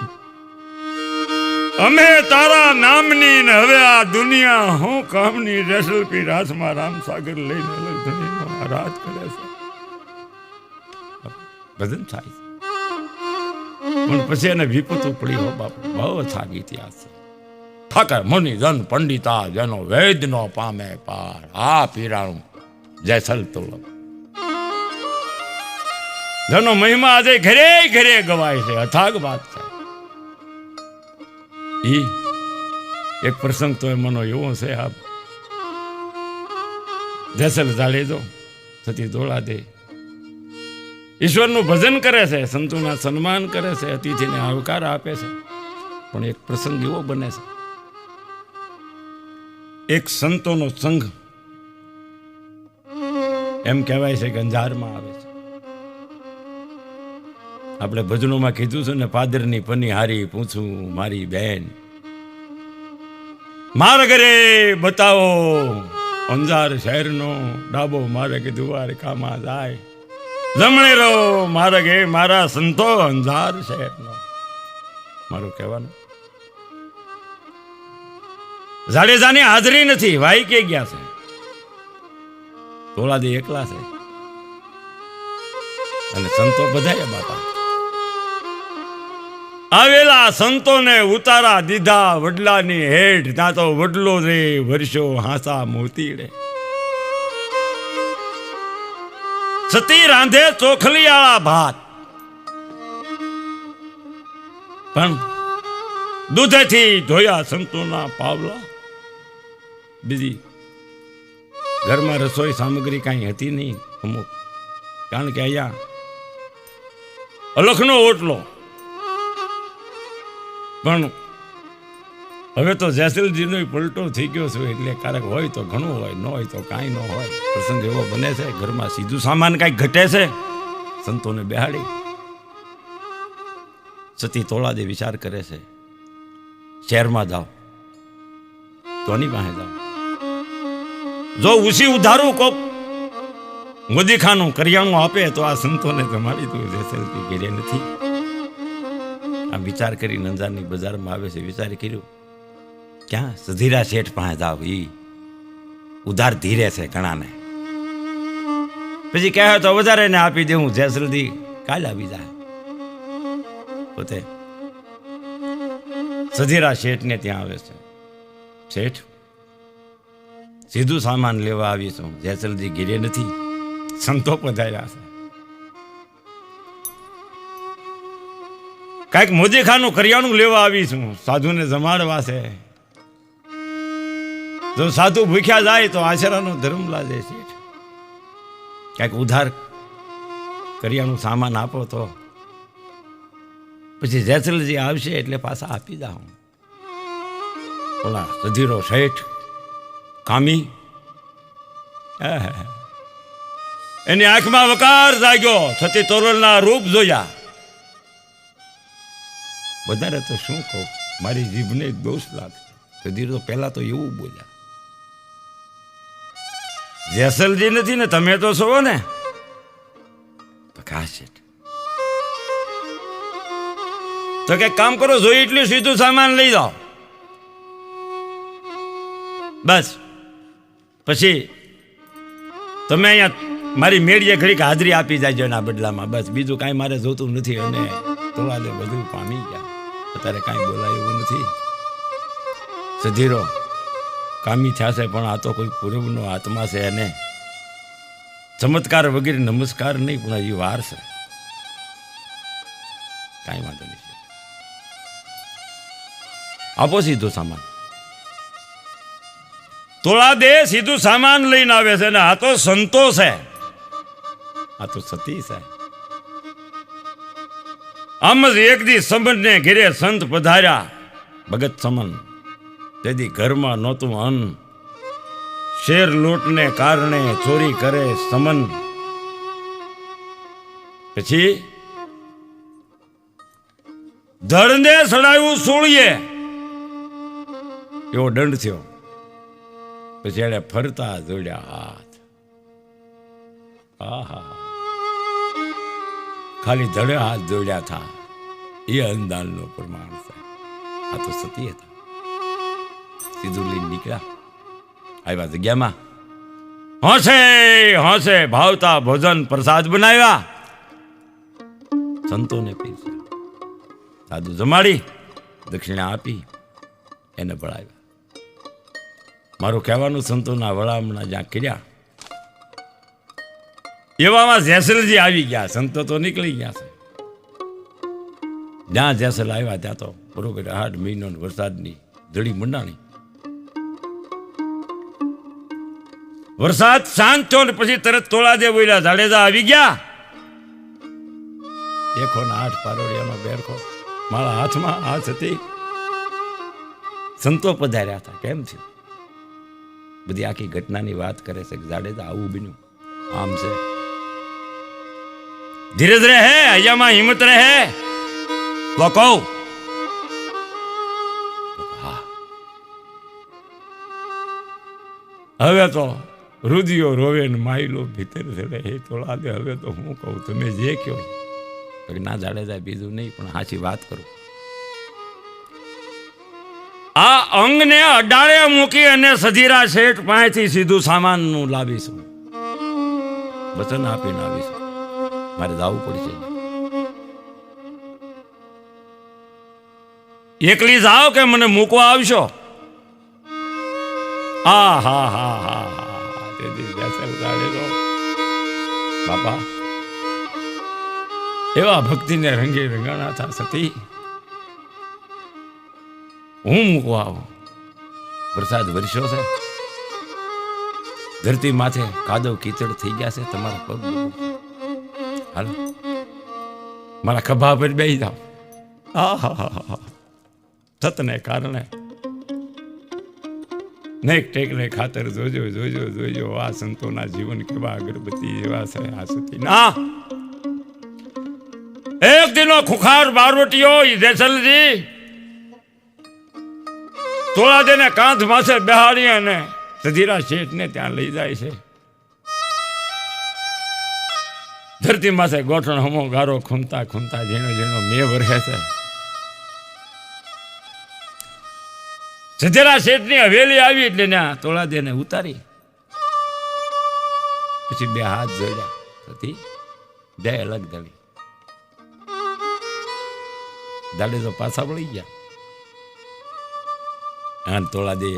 અમે તારા નામની ને હવે આ દુનિયા હું કામની. રેસલપી રાસમાં રામસાગર લઈને અલગ ધણીનો આરાધ કરે છે. ભજન થાય પણ પછી એને વિપત પડી હો બાપુ. બહુ થાક ઇતિહાસ છે. ઠાકર મુનિ જન પંડિતા જેનો વેદ નો પામે પાર, આ પીરાણું જેસલ તોલમ. જેનો મહિમા આજે ઘરે ઘરે ગવાય છે. અથાગ વાત છે. ઈ એક પ્રસંગ તો મનો એવો છે. આ જેસલ જાડેજો સતી દોડા દે ઈશ્વરનું ભજન કરે છે, સંતોના સન્માન કરે છે, અતિથિને આવકાર આપે છે. પણ એક પ્રસંગ એવો બને છે, એક સંતોનો સંઘ એમ કહેવાય છે કે અંજારમાં આવે છે. આપણે ભજનોમાં કીધું છે ને, પાદરની પની હારી પૂછું મારી બેન, મારા ઘરે બતાવો અંજાર શહેરનો ડાબો મારે કે દ્વારકામાં જાય. જમણે રહો મારા ઘે મારા સંતો અંજાર શહેરનો. મારું કહેવાનું જાડેજાની હાજરી નથી, ભાઈ કે ગયા છે. તોલાદી એકલા છે અને સંતો બધાય બાપા. આવેલા સંતોને ઉતારા દીધા વડલાની હેઠ. ત્યાં તો વડલો રે વર્ષો હાસા મોતીડે. સતી રાંધે ચોખલિયાળા ભાત, પણ દૂધેથી ધોયા સંતોના પાવલા. બીજી ઘરમાં રસોઈ સામગ્રી કાંઈ હતી નહીં અમુક, કારણ કે અહીંયા અલખનો ઓટલો. પણ હવે તો જેસલજીનો પલટો થઈ ગયો છે, એટલે ક્યારેક હોય તો ઘણું હોય, ન હોય તો કાંઈ ન હોય. પ્રસંગ એવો બને છે, ઘરમાં સીધું સામાન કાંઈક ઘટે છે, સંતોને બેહાડી સતી તોલાદે વિચાર કરે છે, શહેરમાં જાઓ તોની પાસે જાઓ. જો ઉસી ઉધારું કોક મોદીખાનું કરિયાણું આપે તો આ સંતોને તમારી તો જેસલજી ઘેરે નથી. આ વિચાર કરી નંજારની બજારમાં આવે છે. વિચાર કર્યું ક્યાં સધીરા શેઠ પાસે જાવ, ઈ ઉધાર ધીરે છે ઘણાને. પછી કહે તો વધારે ને આપી દેવું, જેસલજી કાલ આવી જાય. પોતે સધીરા શેઠને ત્યાં આવે છે. શેઠ સીધું સામાન લેવા આવી છું, જેસલજી ઘીરે નથી, સંતો પધાર્યા છે. કાંઈક મોદીખાનું કરિયાણું લેવા આવી છું, સાધુને જમાડવા છે. જો સાધુ ભૂખ્યા જાય તો આશરાનો ધર્મ લાગે છે. કાંઈક ઉધાર કરિયાણું સામાન આપો તો પછી જેસલજી આવશે એટલે પાછા આપી જાઉં. ઓલા સધીરો શેઠ કામી, એની આંખમાં વકાર જાગ્યો. સતી તોરલના રૂપ જોયા. વધારે તો શું કહું, મારી જીભને દોષ લાગશે. સધીરો પહેલા તો એવું બોલ્યા, જેસલજી નથી ને તમે તો છો ને. પ્રકાશ શેઠ તો કે કામ કરો, જોઈ એટલું સીધું સામાન લઈ જાઓ બસ. પછી તમે અહીંયા મારી મેળીએ ઘડીક હાજરી આપી જાયજો એના બદલામાં, બસ. બીજું કાંઈ મારે જોતું નથી. અને તોલાદે બધું પામી ગયા. અત્યારે કાંઈ બોલાય એવું નથી. સધીરો કામી થયા છે, પણ આ તો કોઈ પૂર્વનો આત્મા છે, એને ચમત્કાર વગેરે નમસ્કાર નહીં, પણ હજી વાર છે. કાંઈ વાંધો નહીં, આપો સીધો સામાન. તોલાદે સીધું સામાન લઈને આવે છે, ને આ તો સંતો છે, આ તો સતી છે. આમ જ એક દી સંબંધને ઘેરે સંત પધાર્યા. ભગત સમન, તેથી ઘરમાં નહોતું અન્ન, શેર લૂંટને કારણે ચોરી કરે સમન. પછી ધડને સડાયું સૂળીએ એવો દંડ થયો. પછી એને ફરતા જોડ્યા હાથ. આહા, ખાલી ધડે હાથ જોડ્યા હતા એ અંદાજનો પ્રમાણ છે. આ તો સતી હતા. સીધું લઈને નીકળ્યા, આવ્યા જગ્યામાં. હોંશે હોંશે ભાવતા ભોજન પ્રસાદ બનાવ્યા, સંતોને પીરસ્યા. સાધુ જમાડી દક્ષિણા આપી એને ભળાવ્યા. મારું કહેવાનું સંતોના વળામણા જ્યાં કર્યા એવામાં જેસલજી આવી ગયા. સંતો તો નીકળી ગયા છે. જ્યાં જેસલ આવ્યા ત્યાં તો બરોબર 8 મહિનો વરસાદની ધડી મંડાણી. વરસાદ શાંત થયો ને પછી તરત તોળાદે બોલ્યા, જાડેજા આવી ગયા. દેખો ને 8 પારોડિયાનો બેરખો મારા હાથમાં હાથ હતી. સંતો પધાર્યા હતા. કેમ થયું? બધી આખી ઘટનાની વાત કરે છે કે જાડેજા આવું બન્યું, આમ છે. ધીરજ રહે, હૈયામાં હિંમત રહે તો કહું. હવે તો રુદિયો રોવે ને માયલો ભીતર ચડે. એ તોળા દે હવે તો હું કહું, તમે જે કહો. ના જાડેજા બીજું નહીં પણ સાચી વાત કરું. આ અંગને અડાળે મૂકી અને સધીરા શેઠ પાસેથી સીધું સામાનનું લાવીશું, વચન આપીને આવીશું. મારે જવું પડશે. એકલી જાઓ કે મને મૂકવા આવશો? હા હા હા હા બાપા એવા ભક્તિને રંગે રંગાણા હતા. સતી હું મૂકવા આવું? વરસાદ વરસ્યો છે, ધરતી માથે કાદવ કીચડ થઈ ગયા છે. તમારા પગ હાલો, મારા ખભા પર બેસી જાઓ. સતને કારણે નેક ટેકને ખાતર જોજો જોજો જોજો. આ સંતોના જીવન કેવા અગરબત્તી જેવા છે. આ સતી ના એક દિનો ખુખાર બારવટીઓ જેસલજી તોળા દેને કાંધ માથે બેહાડી અને સધીરા શેઠને ત્યાં લઈ જાય છે. ધરતી માથે ગોઠણ હમો ગારો ખૂમતા ખૂમતા ઝીણો ઝીણો મેં વરસે છે. સધીરા શેઠની હવેલી આવી એટલે ત્યાં તોળા દેને ઉતારી. પછી 2 હાથ જોડ્યા. સતી 2 અલગ દળી. દાડે તો પાછા વળી ગયા. આન તોળા દે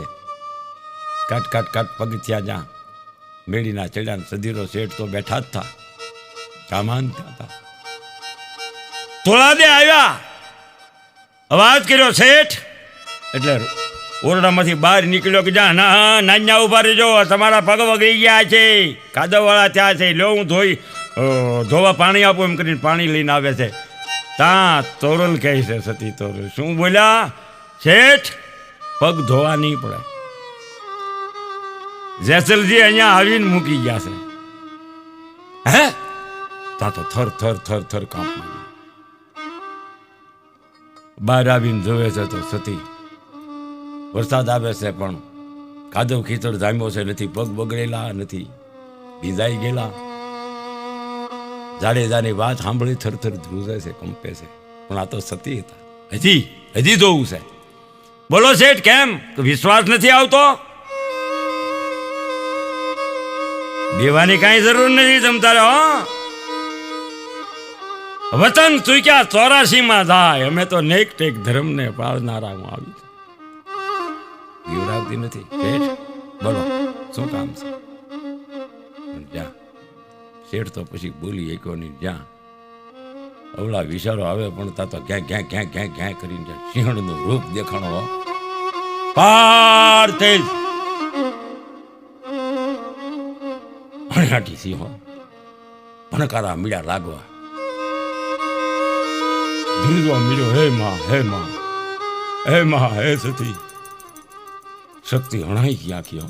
કાટ કાટ કાટ પગથિયા જ્યાં મેળીના ચડ્યા. સધીરો શેઠ તો બેઠા જ હતા, કામાન હતા. તોળા દે આવ્યા, અવાજ કર્યો શેઠ. એટલે ઓરડામાંથી બહાર નીકળ્યો કે જા નાન્યા ઉભા રહેજો, તમારા પગ વગડી ગયા છે, કાદવવાળા થયા છે, લો હું ધોવા પાણી આપું એમ કરીને પાણી લઈને આવે છે. ત્યાં તોરલ કહે છે, સતી તોરલ શું બોલ્યા? શેઠ પગ ધોવા નહીં પડે. જેસલજી અહીંયા આવીને મૂકી ગયા છે. હે? ત્યાં તો થર થર થર થર કાંપ માંડ્યું. બહાર આવીને જોવે છે તો સતી વરસાદ આવે છે પણ કાદવ ખીચડ જામ્યો છે, નથી પગ બગડેલા, નથી ભીંજાઈ ગયેલા. જાડેજાની વાત સાંભળી થરથર ધ્રુજે છે, કંપે છે. પણ આ તો સતી હતા. હજી જોવું છે. બોલો શેઠ, કેમ વિશ્વાસ નથી આવતો? દેવાની કાંઈ જરૂર નથી તમતારે. વતન ચૂક્યા 84 જાય. અમે તો નેક ટેક ધર્મને પાળનારા હું આવી જીવડાવતી નથી. શેઠ બોલો શું કામ છે? જ્યાં શેઠ તો પછી બોલી એકો ની જ્યાં અવલા વિચારો આવે પણ તા તો ક્યાં ક્યાં ક્યાં ક્યાં ક્યાં કરીને સિંહણનું રૂપ દેખાણો પાર તેજ ભણ્યાટી સિંહો ભણકારા મીડા લાગવા ધ્રુજવા મીડ્યો. હે માં હે મા હે સતી શક્તિ હણાઈ ગઈ આખી.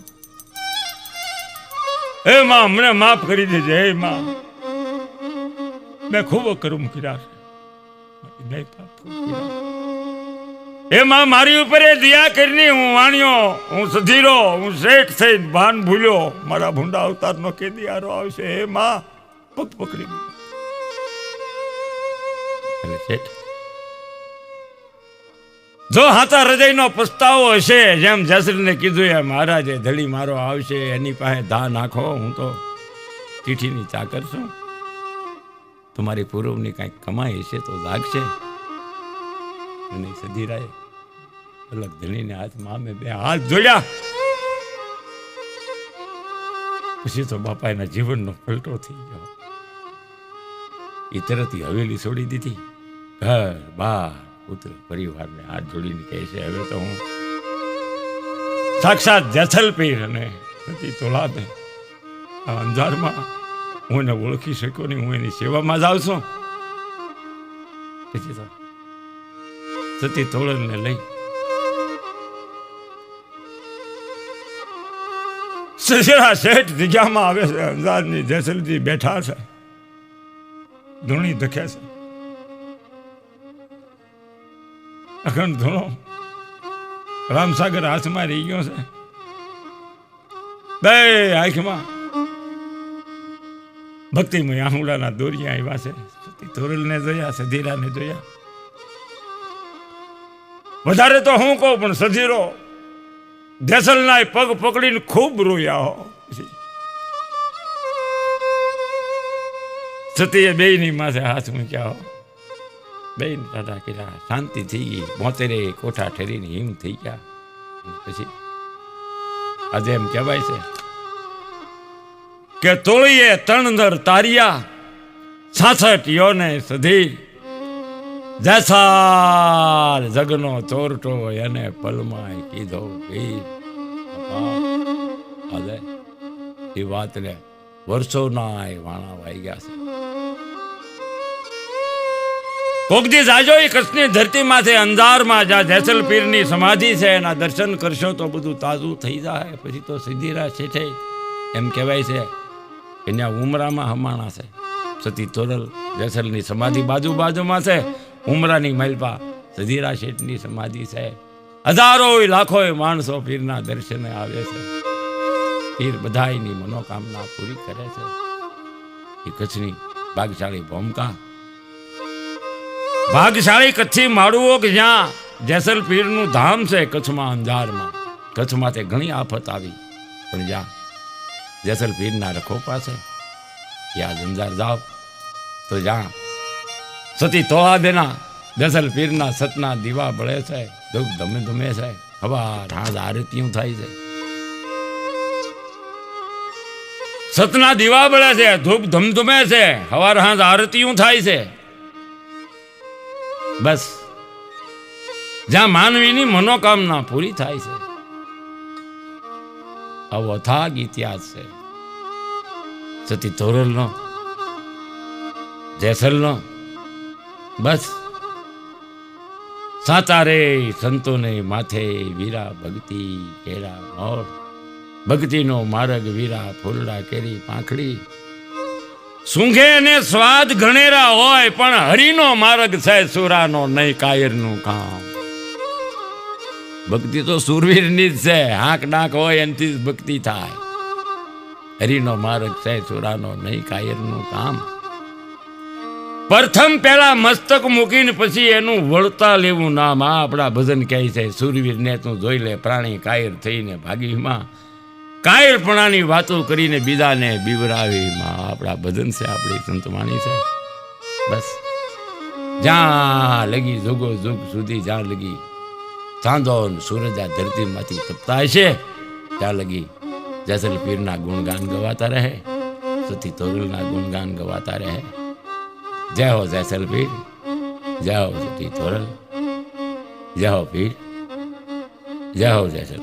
હે મા મને માફ કરી દેજે. હે મા મેં ખૂબ કર્મ કર્યા છે. હે મા મારી ઉપર દયા કરીને હું વાણ્યો, હું સધીરો, હું શેઠ થઈને ભાન ભૂલ્યો. મારા ભૂંડા અવતારનો કેદી આરો આવશે. હે મા પગ પકડી દીધા. શેઠ જો હાથા હૃદયનો પસ્તાવો હશે, જેમ જસરને કીધું એમ મહારાજે ધડી મારો આવશે એની પાસે ધા નાખો. હું તો ચીઠીની ચાકર છું. તમારી પૂર્વની કાંઈક કમાઈ હશે તો લાગશે. અને સધીરાએ અલગ ધણીને હાથમાં અમે બે હાથ જોડ્યા. પછી તો બાપા એના જીવનનો પલટો થઈ ગયો. એ તરત હવેલી છોડી દીધી. ઘર બાર પુત્ર પરિવારને હાથ જોડીને કહે છે હવે તો હું સાક્ષાત જેસલપીર અને સતી તોલાબે આ અંજારમાં હું એને ઓળખી શક્યો નહીં. હું એની સેવામાં જ આવશું. પછી તો સતી તોળને લઈ સસરા શેઠ જગ્યામાં આવે છે. અંજારની જેસલજી બેઠા છે, ધૂણી ધકે છે. અખંડ ધૂણો રામસાગર હાથમાં રહી ગયો છે. બે આંખમાં ભક્તિમય આહુડાના દોરિયા આવ્યા છે. સતી તોરલને જોયા, સધીરાને જોયા. વધારે તો હું કહું પણ સધીરો જેસલના પગ પકડીને ખૂબ રોયા. હો સતીએ બેયની માથે હાથ મૂક્યા. હો બેન દાદા કર્યા. શાંતિ થઈ ગઈ. 72 કોઠા ઠરીને હિમ થઈ ગયા. પછી આજે એમ કહેવાય છે કે તોળીએ તણદર તારિયા 66 યોને સધી જેસાલ જગનો ચોરટો એને પલમાય કીધો વીર. આજે એ વાતને વર્ષોના વાણા વાઈ ગયા છે. કોક દી જાજો એ કચ્છની ધરતીમાંથી અંજારમાં જ્યાં જેસલપીરની સમાધિ છે એના દર્શન કરશો તો બધું તાજું થઈ જાય. પછી તો સધીરા શેઠે એમ કહેવાય છે કે ત્યાં ઉમરામાં હમાણા છે. સતી તોરલ જેસલની સમાધિ બાજુમાં છે. ઉમરાની માલપા સધીરા શેઠની સમાધિ છે. હજારો લાખો માણસો પીરના દર્શને આવે છે. પીર બધાયની મનોકામના પૂરી કરે છે. એ કચ્છની ભાગશાળી ભૂમિકા, ભાગશાળી કચ્છી માળુઓ કે જ્યાં જેસલપીરનું ધામ છે કચ્છમાં અંજારમાં. કચ્છમાં તે ઘણી આફત આવી પણ જ્યાં જેસલપીરના રખોપા છે ત્યાં અંજાર જાઓ તો જ્યાં સતી તોળાબેના જેસલપીરના સતના દીવા બળે છે, ધૂપ ધમે ધમે છે, હવાર હાજ આરતીઓ થાય છે. સતના દીવા બળે છે, ધૂપ ધમધમે છે, હવાર હાજ આરતીઓ થાય છે. બસ જ્યાં માનવીની મનોકામના પૂરી થાય છે. આવો અથાગ ઇતિહાસ છે સતી તોરલનો, જેસલનો. બસ સાચા રે સંતોને માથે વીરા ભક્તિ કેરા મોર. ભક્તિનો માર્ગ વીરા ફૂલડા કેરી પાંખડી. સૂંઘે ને સ્વાદ ઘણેરા હોય પણ હરિનો માર્ગ છે સુરાનો નહીં કાયરનું કામ. ભક્તિ તો સુરવીરની જ છે. હાંક ડાક હોય એનાથી જ ભક્તિ થાય. હરિનો માર્ગ છે સુરાનો નહીં કાયરનું કામ. પ્રથમ પહેલા મસ્તક મૂકીને પછી એનું વળતા લેવું નામ. આ આપણા ભજન કહે છે સુરવીરને તું જોઈ લે પ્રાણી કાયર થઈને ભાગીમાં. કાયરપણાની વાતો કરીને બીજાને બીવરાવીમાં. આપણા ભજન છે, આપણી સંતવાણી છે. બસ જ્યાં લગી જોગો જોગ સુધી જ્યાં લગી ચાંદો સૂરજ આ ધરતીમાંથી તપતા હશે ત્યાં લગી જેસલપીરના ગુણગાન ગવાતા રહે, સતી તોરલના ગુણગાન ગવાતા રહે. જય હો જેસલપીર, જય હો સતી તોરલ, જય હો પીર, જય હો જેસલ.